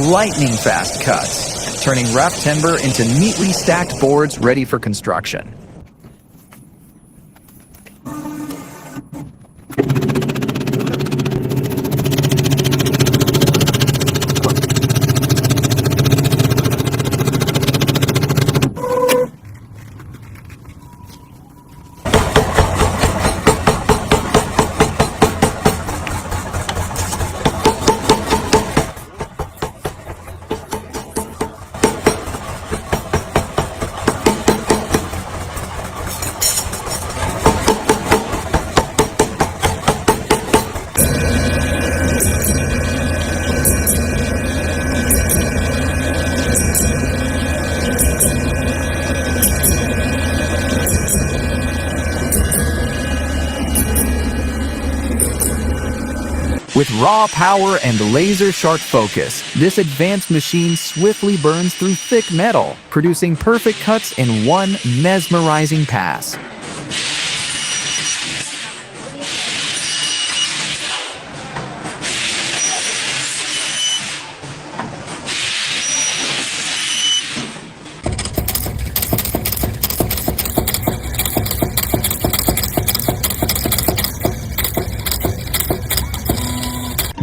lightning-fast cuts, turning rough timber into neatly stacked boards ready for construction. With raw power and laser-sharp focus, this advanced machine swiftly burns through thick metal, producing perfect cuts in one mesmerizing pass.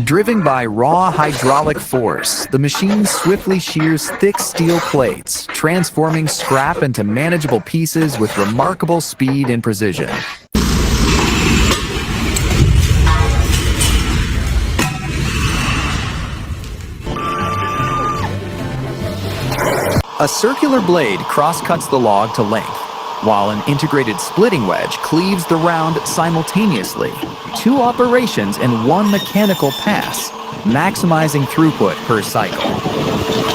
Driven by raw hydraulic force, the machine swiftly shears thick steel plates, transforming scrap into manageable pieces with remarkable speed and precision. A circular blade cross-cuts the log to length, while an integrated splitting wedge cleaves the round simultaneously. 2 operations in one mechanical pass, maximizing throughput per cycle.